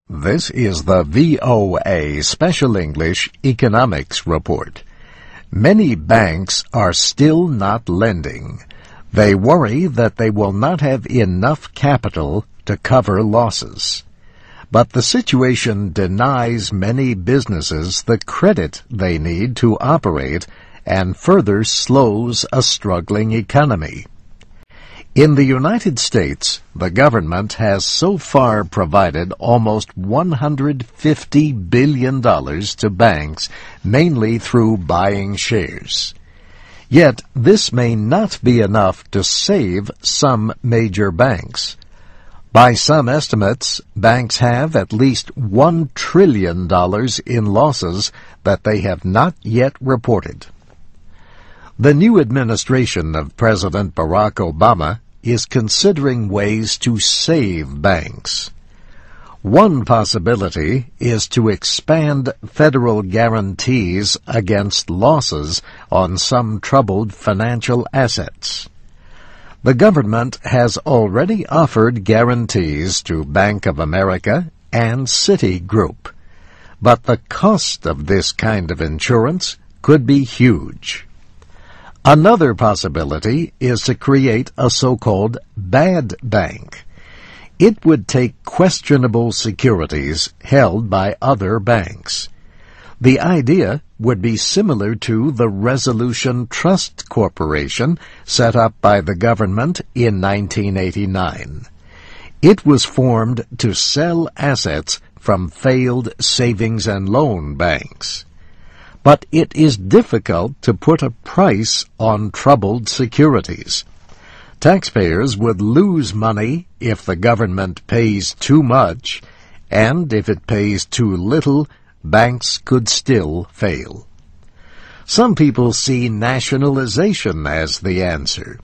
This is the VOA Special English Economics Report. Many banks are still not lending. They worry that they will not have enough capital to cover losses. But the situation denies many businesses the credit they need to operate and further slows a struggling economy. In the United States, the government has so far provided almost $150 billion to banks, mainly through buying shares. Yet, this may not be enough to save some major banks. By some estimates, banks have at least $1 trillion in losses that they have not yet reported. The new administration of President Barack Obama is considering ways to save banks. One possibility is to expand federal guarantees against losses on some troubled financial assets. The government has already offered guarantees to Bank of America and Citigroup, but the cost of this kind of insurance could be huge. Another possibility is to create a so-called bad bank. It would take questionable securities held by other banks. The idea would be similar to the Resolution Trust Corporation set up by the government in 1989. It was formed to sell assets from failed savings and loan banks. But it is difficult to put a price on troubled securities. Taxpayers would lose money if the government pays too much, and if it pays too little, banks could still fail. Some people see nationalization as the answer.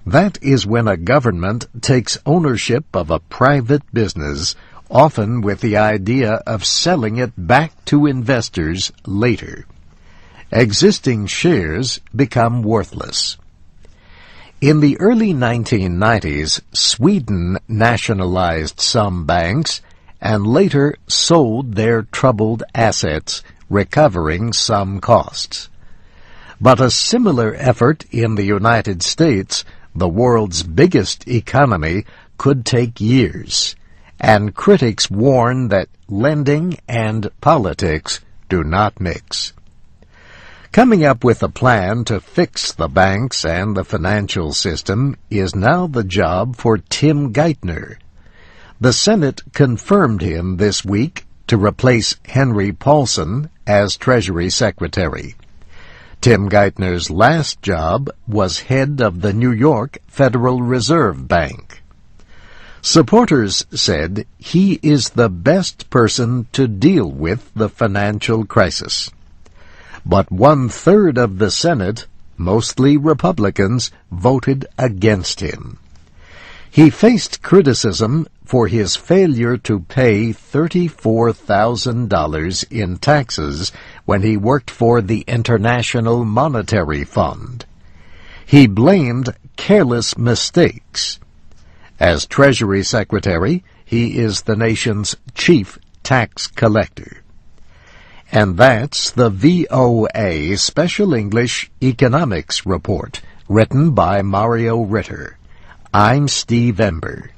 That is when a government takes ownership of a private business, often with the idea of selling it back to investors later. Existing shares become worthless. In the early 1990s, Sweden nationalized some banks and later sold their troubled assets, recovering some costs. But a similar effort in the United States, the world's biggest economy, could take years, and critics warn that lending and politics do not mix. Coming up with a plan to fix the banks and the financial system is now the job for Tim Geithner. The Senate confirmed him this week to replace Henry Paulson as Treasury Secretary. Tim Geithner's last job was head of the New York Federal Reserve Bank. Supporters said he is the best person to deal with the financial crisis. But 1/3 of the Senate, mostly Republicans, voted against him. He faced criticism for his failure to pay $34,000 in taxes when he worked for the International Monetary Fund. He blamed careless mistakes. As Treasury Secretary, he is the nation's chief tax collector. And that's the VOA Special English Economics Report, written by Mario Ritter. I'm Steve Ember.